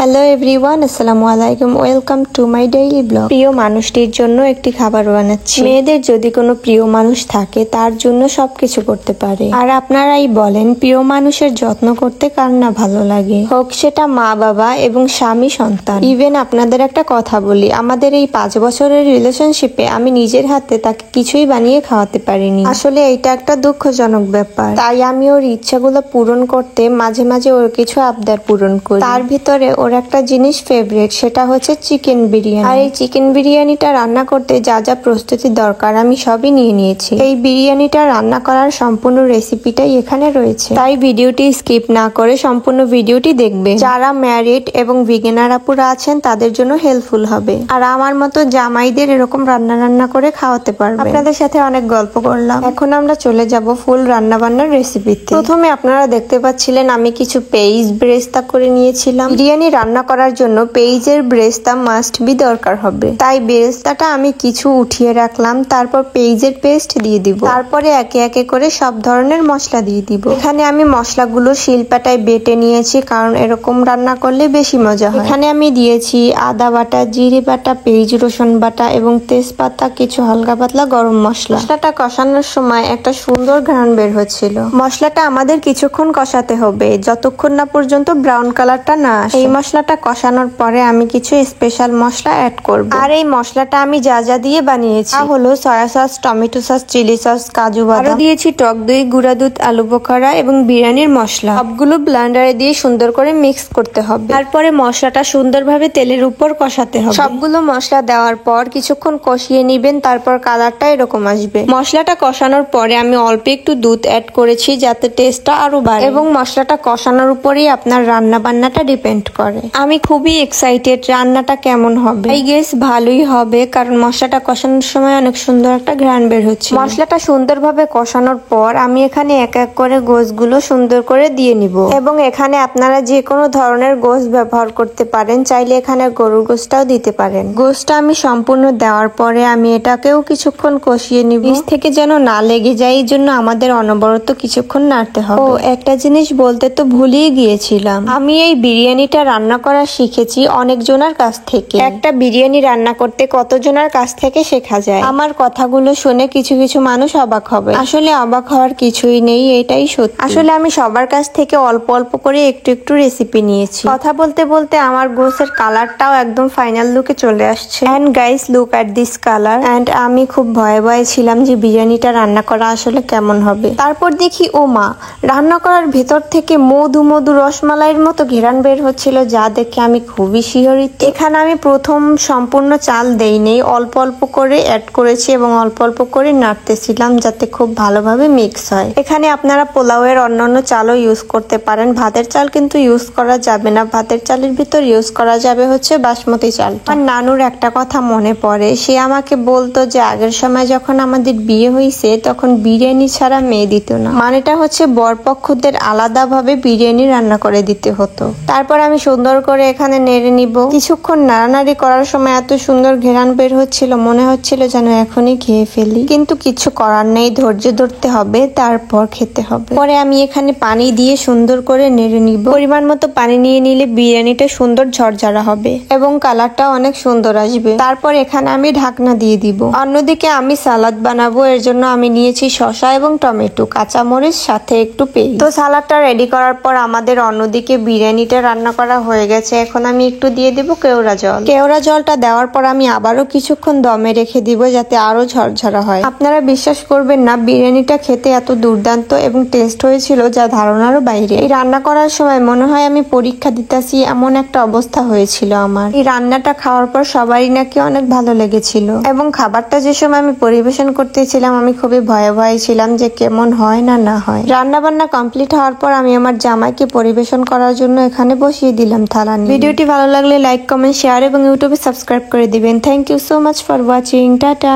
Hello everyone, আসসালামু আলাইকুম। Welcome to my daily blog. প্রিয় মানুষটির জন্য একটি খাবার বানাচ্ছি। মেয়েদের যদি কোনো প্রিয় মানুষ থাকে তার জন্য সবকিছু করতে পারে। আর আপনারাই বলেন, প্রিয় মানুষের যত্ন করতে কার না ভালো লাগে, হোক সেটা মা বাবা এবং স্বামী সন্তান। ইভেন আপনাদের একটা কথা বলি, আমাদের এই 5 বছরের রিলেশনশিপে আমি নিজের হাতে তাকে কিছুই বানিয়ে খাওয়াতে পারিনি। আসলে এইটা একটা দুঃখজনক ব্যাপার। তাই আমি ওর ইচ্ছাগুলো পূরণ করতে মাঝে মাঝে ওর কিছু আবদার পূরণ করি। তার ভিতরে ওর একটা জিনিস ফেভারিট, সেটা হচ্ছে চিকেন বিরিয়ানি। আর এই চিকেন বিরিয়ানিটা রান্না করতে যা যা প্রস্তুতি দরকার আমি সবই নিয়ে নিয়েছি। এই বিরিয়ানিটা রান্না করার সম্পূর্ণ রেসিপিটাই এখানে রয়েছে, তাই ভিডিওটি স্কিপ না করে সম্পূর্ণ ভিডিওটি দেখবে। যারা ম্যারিড এবং বিগিনার আপুরা আছেন তাদের জন্য হেল্পফুল হবে, আর আমার মতো জামাইদের এরকম রান্না করে খাওয়াতে পারবে। আপনাদের সাথে অনেক গল্প করলাম, এখন আমরা চলে যাব ফুল রান্না বান্নার রেসিপিতে। প্রথমে আপনারা দেখতে পাচ্ছিলেন আমি কিছু পেঁয়াজ ব্রেস্তা করে নিয়েছিলাম। বিরিয়ানি রান্না করার জন্য পেঁয়াজের ব্রেস্তা মাস্ট বি দরকার হবে, তাই ব্রেস্তাটা আমি কিছু উঠিয়ে রাখলাম। তারপর পেঁয়াজের পেস্ট দিয়ে দিব, তারপরে একে একে করে সব ধরনের মশলা দিয়ে দিব। এখানে আমি মশলাগুলো শিলপাটায় বেটে নিয়েছি, কারণ এরকম রান্না করলে বেশি মজা হয়। এখানে আমি দিয়েছি আদা বাটা, জিরে বাটা, পেঁয়াজ রসুন বাটা এবং তেজপাতা, কিছু হালকা পাতলা গরম মশলা। মশলাটা কষানোর সময় একটা সুন্দর ঘ্রাণ বের হচ্ছিল। মশলাটা আমাদের কিছুক্ষণ কষাতে হবে, যতক্ষণ না পর্যন্ত ব্রাউন কালারটা না আসে। এই মশলাটা কষানোর পরে আমি কিছু স্পেশাল মশলা অ্যাড করব। আর এই মশলাটা আমি যা যা দিয়ে বানিয়েছি তা হলো soya sauce, tomato sauce, chilli sauce, কাজু বাদাম, আরো দিয়েছি টক দই, গুঁড়া দুধ, আলু বোখারা এবং বিরিয়ানির মশলা। সবগুলো ব্লেন্ডারে দিয়ে সুন্দর করে মিক্স করতে হবে। তারপরে মশলাটা সুন্দরভাবে তেলের উপর কষাতে হবে। সবগুলো মশলা দেওয়ার পর কিছুক্ষণ কষিয়ে নিবেন, তারপর কালারটা এরকম আসবে। মশলাটা কষানোর পরে আমি অল্প একটু দুধ অ্যাড করেছি যাতে টেস্টটা আরো বাড়ে, এবং মশলাটা কষানোর উপরেই আপনার রান্না বান্নাটা ডিপেন্ড করে। আমি খুবই এক্সাইটেড রান্নাটা কেমন হবে। আই গেস ভালোই হবে, কারণ মশলাটা কষানোর সময় অনেক সুন্দর একটা ঘ্রাণ বের হচ্ছে। মশলাটা সুন্দরভাবে কষানোর পর আমি এখানে এক এক করে গোশগুলো সুন্দর করে দিয়ে নিব, এবং এখানে আপনারা যে কোনো ধরনের গোশ ব্যবহার করতে পারেন, চাইলে এখানে গরুর গোশটাও দিতে পারেন। গোশটা আমি সম্পূর্ণ দেওয়ার পরে আমি এটাকেও কিছুক্ষণ কষিয়ে নিব, নিচ থেকে যেন না লেগে যায়। এই জন্য আমাদের অনবরত কিছুক্ষণ নাড়তে হবে। ও একটা জিনিস বলতে তো ভুলেই গিয়েছিলাম, আমি এই বিরিয়ানিটা রান্না করা শিখেছি অনেকজনের কাছ থেকে। একটা বিরিয়ানি রান্না করতে কতজনের কাছ থেকে শেখা যায়। আমার কথাগুলো শুনে কিছু কিছু মানুষ অবাক হবে, আসলে অবাক হওয়ার কিছুই নেই, এটাই সত্যি। আসলে আমি সবার কাছ থেকে অল্প অল্প করে একটু একটু রেসিপি নিয়েছি। কথা বলতে বলতে আমার গোসের কালারটাও একদম ফাইনাল লুকে চলে আসছে। And guys, look at this colour. And আমি খুব ভয়ে ভয়ে ছিলাম যে বিরিয়ানিটা রান্না করা আসলে কেমন হবে। তারপর দেখি ও মা, রান্না করার ভেতর থেকে মধু মধু রসমালাইয়ের মতো ঘেরান বের হচ্ছিল, যা দেখে আমি খুবই শিহরিত। এখানে আমি প্রথম সম্পূর্ণ চাল দেই নেই, অল্প অল্প করে অ্যাড করেছি এবং অল্প অল্প করে নাড়তেছিলাম যাতে খুব ভালোভাবে মিক্স হয়। এখানে আপনারা পোলাওয়ের অন্যান্য চালও ইউজ করতে পারেন, ভাতের চাল কিন্তু ইউজ করা যাবে না। ভাতের চালের ভিতর ইউজ করা যাবে হচ্ছে বাসমতি চাল। আর নানুর একটা কথা মনে পড়ে, সে আমাকে বলতো যে আগের সময় যখন আমাদের বিয়ে হয়েছে তখন বিরিয়ানি ছাড়া মেয়ে দিত না, মানেটা হচ্ছে বরপক্ষদের আলাদাভাবে বিরিয়ানি রান্না করে দিতে হতো। তারপর আমি সুন্দর করে এখানে নেড়ে নিব। কিছুক্ষণ নাড়ানাড়ি করার সময় এত সুন্দর ঘেরান বের হচ্ছিল, মনে হচ্ছিল যেন এখনই খেয়ে ফেলি, কিন্তু কিছু করার নেই, ধৈর্য ধরতে হবে, তারপর খেতে হবে। পরে আমি এখানে পানি দিয়ে সুন্দর করে নেড়ে নিব। পরিমাণ মতো পানি নিয়ে নিলে বিরিয়ানিটা সুন্দর ঝরঝরা হবে এবং কালারটা অনেক সুন্দর আসবে। তারপর এখানে আমি ঢাকনা দিয়ে দিব। অন্যদিকে আমি সালাদ বানাবো, এর জন্য আমি নিয়েছি শসা এবং টমেটো, কাঁচামরিচ, সাথে একটু পেঁয়াজ। তো সালাদটা রেডি করার পর আমাদের অন্যদিকে বিরিয়ানিটা রান্না করা হয়ে গেছে। এখন আমি একটু দিয়ে দিব কেওড়া জল। কেওড়া জলটা দেওয়ার পর আমি আবারও কিছুক্ষণ দমে রেখে দিব যাতে আরো ঝরঝরা হয়। আপনারা বিশ্বাস করবেন না, বিরিয়ানিটা খেতে এত দুর্দান্ত এবং টেস্ট হয়েছিল যা ধারণারও বাইরে। এই রান্না করার সময় মনে হয় আমি পরীক্ষা দিতেছি, এমন একটা অবস্থা হয়েছিল আমার। এই রান্নাটা খাওয়ার পর সবারই নাকি অনেক ভালো লেগেছিল, এবং খাবারটা যে সময় আমি পরিবেশন করতেছিলাম আমি খুবই ভয়ে ভয়ে ছিলাম যে কেমন হয় না হয়। রান্না বান্না কমপ্লিট হওয়ার পর আমি আমার জামাইকে পরিবেশন করার জন্য এখানে বসিয়ে দিলাম থালা নিয়ে। ভিডিওটি ভালো লাগলে লাইক, কমেন্ট, শেয়ার এবং ইউটিউবে সাবস্ক্রাইব করে দিবেন। Thank you so much for watching. Tata.